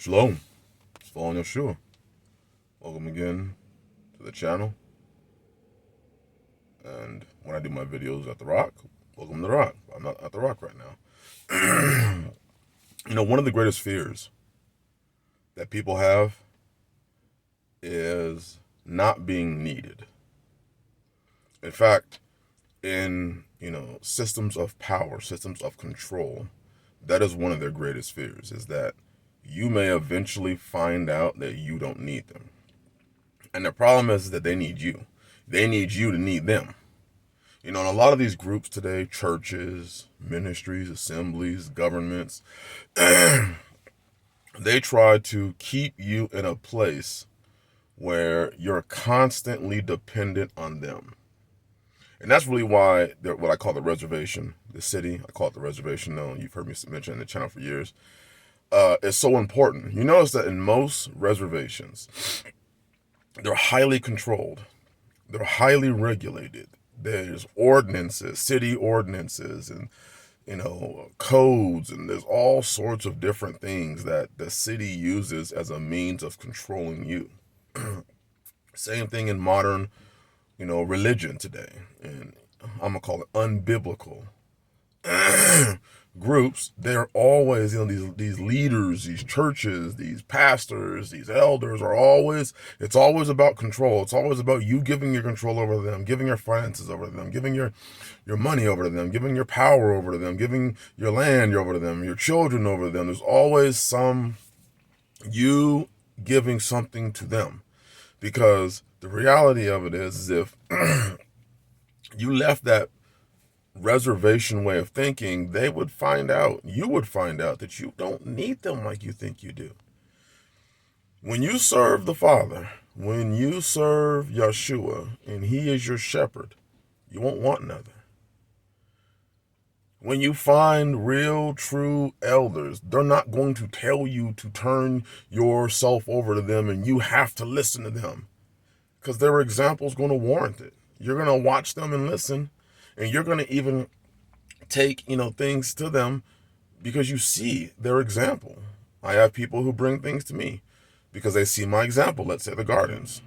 Shalom. It's following Yeshua. Welcome again to the channel. And when I do my videos at The Rock, welcome to The Rock. I'm not at The Rock right now. One of the greatest fears that people have is not being needed. In fact, in systems of power, systems of control, that is one of their greatest fears, is that you may eventually find out that you don't need them. And the problem is that they need you. They need you to need them. In a lot of these groups today, churches, ministries, assemblies, governments, they try to keep you in a place where you're constantly dependent on them. And that's really why what I call the reservation, the city, I call it the reservation now. You've heard me mention it in the channel for years. Is so important. You notice that in most reservations, they're highly controlled. They're highly regulated. There's ordinances, city ordinances, and codes, and there's all sorts of different things that the city uses as a means of controlling you. Same thing in modern, religion today, and I'm gonna call it unbiblical groups. They're always, these leaders, these churches, these pastors, these elders are always, it's always about control. It's always about you giving your control over them, giving your finances over to them, giving your money over to them, giving your power over to them, giving your land over to them, your children over to them. There's always you giving something to them, because the reality of it is if you left that reservation way of thinking, you would find out that you don't need them like you think you do. When you serve the Father, when you serve Yeshua, and He is your shepherd, you won't want another. When you find real, true elders, they're not going to tell you to turn yourself over to them and you have to listen to them, because their example is going to warrant it. You're going to watch them and listen, and you're going to even take, things to them because you see their example. I have people who bring things to me because they see my example, let's say the gardens,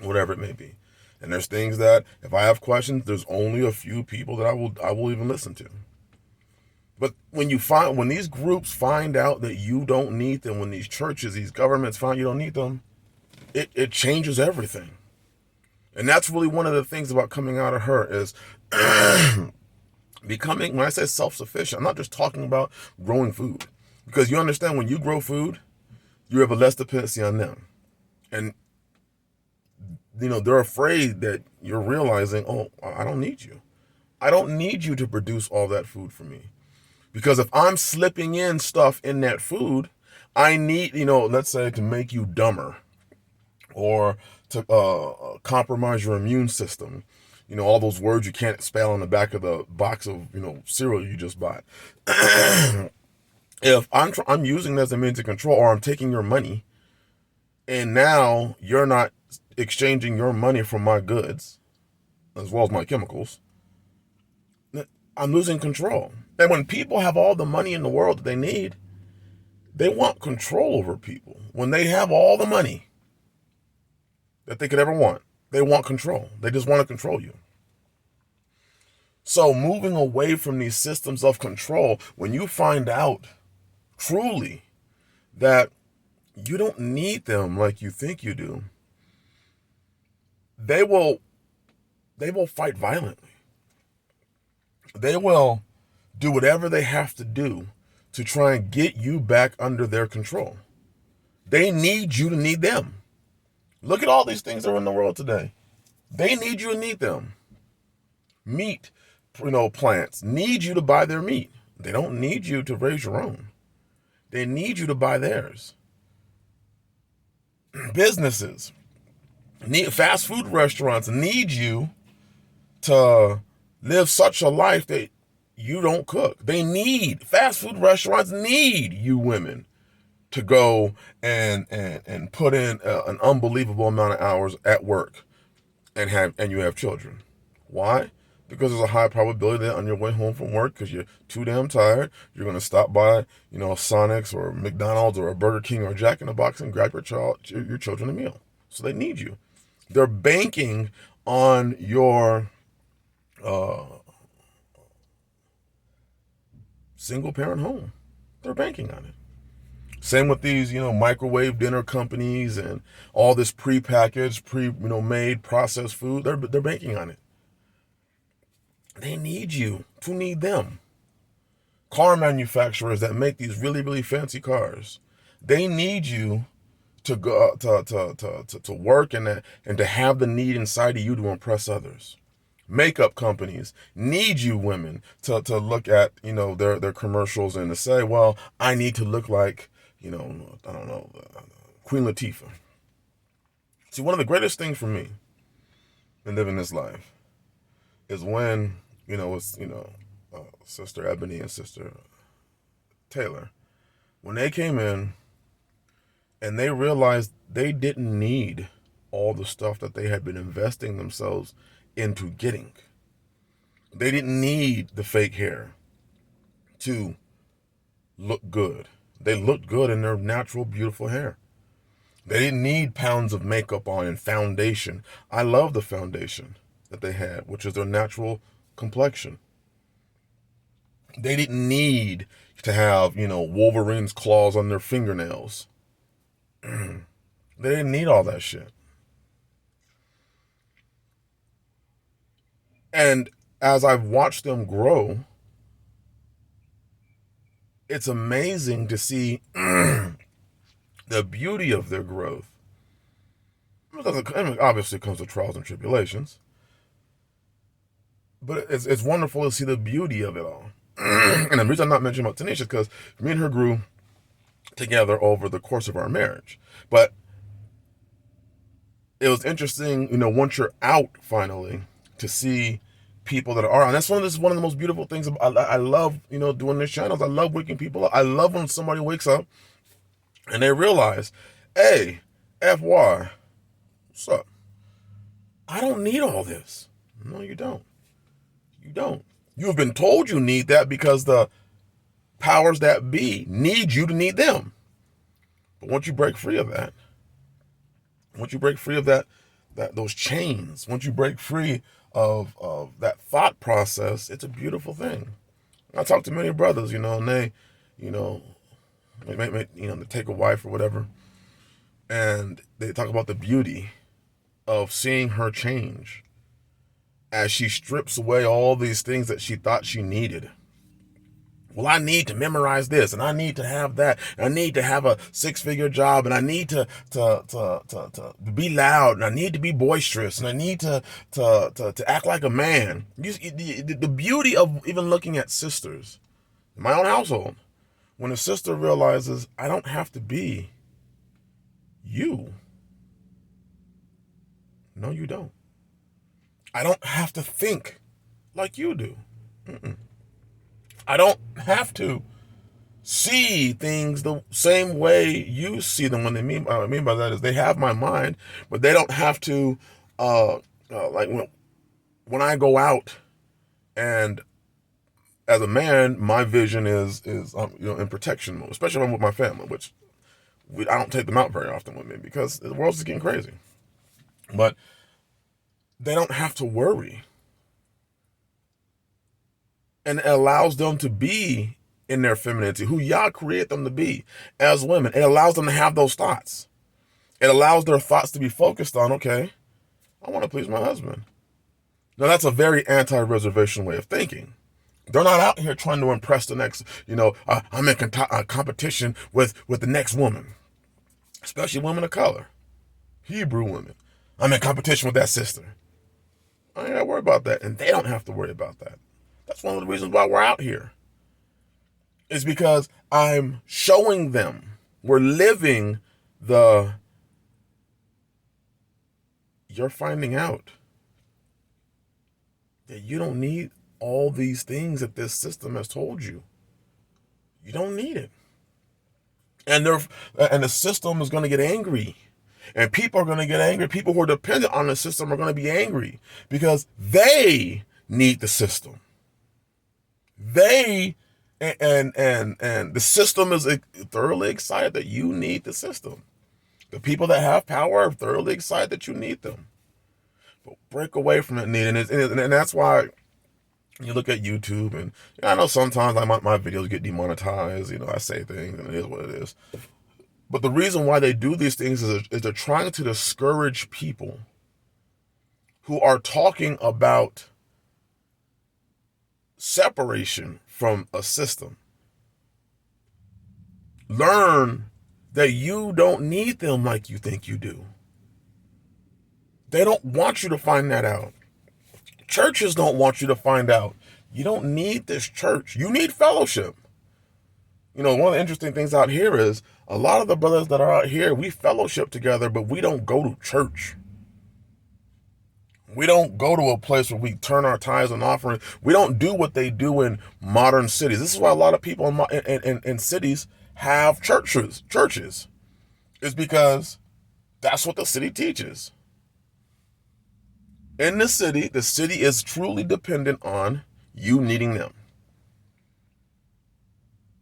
whatever it may be. And there's things that if I have questions, there's only a few people that I will even listen to. But when these groups find out that you don't need them, when these churches, these governments find you don't need them, it changes everything. And that's really one of the things about coming out of her is becoming, when I say self-sufficient, I'm not just talking about growing food. Because you understand, when you grow food, you have a less dependency on them. And, they're afraid that you're realizing, oh, I don't need you. I don't need you to produce all that food for me. Because if I'm slipping in stuff in that food, I need, let's say, to make you dumber, or to compromise your immune system. All those words you can't spell on the back of the box of, cereal you just bought. If I'm using it as a means of control, or I'm taking your money, and now you're not exchanging your money for my goods, as well as my chemicals, I'm losing control. And when people have all the money in the world that they need, they want control over people. When they have all the money that they could ever want, they want control. They just want to control you. So moving away from these systems of control, when you find out truly that you don't need them like you think you do, they will fight violently. They will do whatever they have to do to try and get you back under their control. They need you to need them. Look at all these things that are in the world today. They need you to need them. Meat, plants need you to buy their meat. They don't need you to raise your own. They need you to buy theirs. Businesses, fast food restaurants need you to live such a life that you don't cook. Fast food restaurants need you women to go and put in an unbelievable amount of hours at work and you have children. Why? because there's a high probability that on your way home from work, because you're too damn tired, you're going to stop by, Sonic's or McDonald's or a Burger King or a Jack in the Box and grab your children a meal. So they need you. They're banking on your single parent home. They're banking on it. Same with these, microwave dinner companies and all this prepackaged, made processed food. They're banking on it. They need you to need them. Car manufacturers that make these really, really fancy cars, they need you to go to work and to have the need inside of you to impress others. Makeup companies need you women to look at their commercials and to say, well, I need to look like I don't know, Queen Latifah. See, one of the greatest things for me in living this life is when it's Sister Ebony and Sister Taylor, when they came in and they realized they didn't need all the stuff that they had been investing themselves into getting. They didn't need the fake hair to look good. They looked good in their natural, beautiful hair. They didn't need pounds of makeup on and foundation. I love the foundation that they had, which is their natural complexion. They didn't need to have, Wolverine's claws on their fingernails. They didn't need all that shit. And as I've watched them grow, it's amazing to see the beauty of their growth. It obviously comes with trials and tribulations, but it's wonderful to see the beauty of it all. And the reason I'm not mentioning about Tanisha is because me and her grew together over the course of our marriage. But it was interesting, once you're out finally, to see people that are, and that's one of the most beautiful things. I love, doing these channels. I love waking people up. I love when somebody wakes up and they realize, hey, FY, what's up? I don't need all this. No, you don't. You don't. You've been told you need that because the powers that be need you to need them. But once you break free of that, those chains, once you break free of that thought process, it's a beautiful thing. I talk to many brothers, and they, they take a wife or whatever, and they talk about the beauty of seeing her change as she strips away all these things that she thought she needed. Well, I need to memorize this, and I need to have that, and I need to have a 6-figure job, and I need to be loud, and I need to be boisterous, and I need to act like a man. The beauty of even looking at sisters in my own household, when a sister realizes, I don't have to be you. No, you don't. I don't have to think like you do. I don't have to see things the same way you see them. What I mean by that is they have my mind, but they don't have to, like when I go out, and as a man, my vision is in protection mode, especially when I'm with my family, which I don't take them out very often with me because the world's just getting crazy. But they don't have to worry. And it allows them to be in their femininity, who Yah created them to be as women. It allows them to have those thoughts. It allows their thoughts to be focused on, okay, I want to please my husband. Now, that's a very anti-reservation way of thinking. They're not out here trying to impress the next, I'm in competition with the next woman, especially women of color, Hebrew women. I'm in competition with that sister. I ain't got to worry about that, and they don't have to worry about that. That's one of the reasons why we're out here. It's because I'm showing them, we're living you're finding out that you don't need all these things that this system has told you. You don't need it. And the system is going to get angry. And people are going to get angry. People who are dependent on the system are going to be angry because they need the system. They and the system is thoroughly excited that you need the system. The people that have power are thoroughly excited that you need them. But break away from that need, and that's why you look at YouTube, and I know sometimes my videos get demonetized. I say things, and it is what it is. But the reason why they do these things is they're trying to discourage people who are talking about separation from a system. Learn that you don't need them like you think you do. They don't want you to find that out. Churches don't want you to find out. You don't need this church. You need fellowship. One of the interesting things out here is a lot of the brothers that are out here, we fellowship together, but we don't go to church. We don't go to a place where we turn our tithes and offerings. We don't do what they do in modern cities. This is why a lot of people in cities have churches. It's because that's what the city teaches. In the city is truly dependent on you needing them.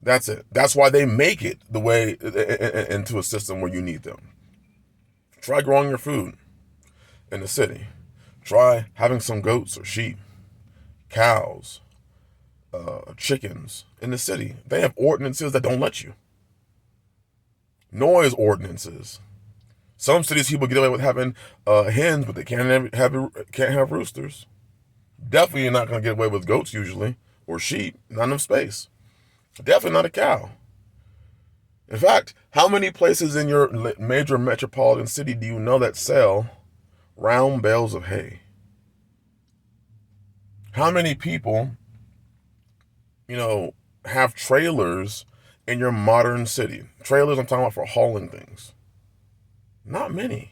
That's it. That's why they make it the way into a system where you need them. Try growing your food in the city. Try having some goats or sheep, cows, chickens in the city. They have ordinances that don't let you. Noise ordinances. Some cities people get away with having hens, but they can't have roosters. Definitely you're not going to get away with goats usually, or sheep. Not enough space. Definitely not a cow. In fact, how many places in your major metropolitan city do you know that sell round bales of hay? How many people, have trailers in your modern city? Trailers, I'm talking about for hauling things. Not many.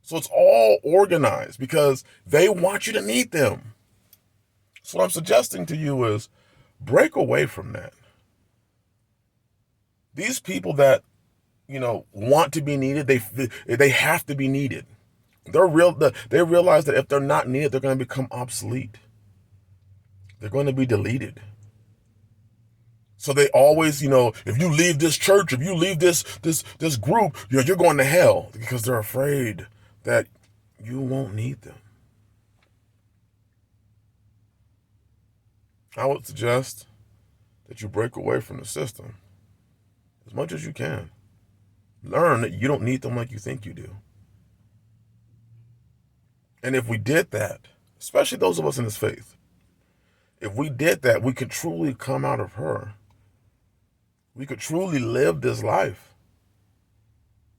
So it's all organized because they want you to need them. So what I'm suggesting to you is break away from that. These people that, want to be needed, they have to be needed. They realize that if they're not needed, they're going to become obsolete. They're going to be deleted. So they always, if you leave this church, if you leave this group, you're going to hell, because they're afraid that you won't need them. I would suggest that you break away from the system as much as you can. Learn that you don't need them like you think you do. And if we did that, especially those of us in this faith, if we did that, we could truly come out of her. We could truly live this life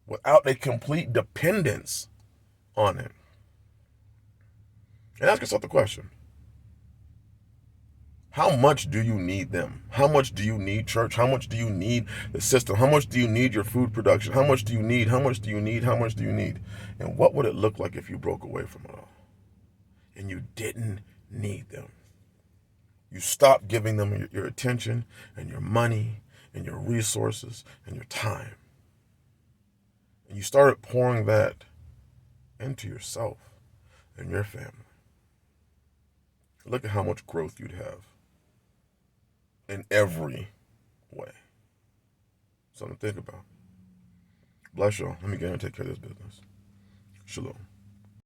without a complete dependence on it. And ask yourself the question: how much do you need them? How much do you need church? How much do you need the system? How much do you need your food production? How much do you need? How much do you need? How much do you need? And what would it look like if you broke away from it all and you didn't need them? You stopped giving them your attention and your money and your resources and your time. And you started pouring that into yourself and your family. Look at how much growth you'd have in every way. Something to think about. Bless y'all. Let me get in and take care of this business. Shalom.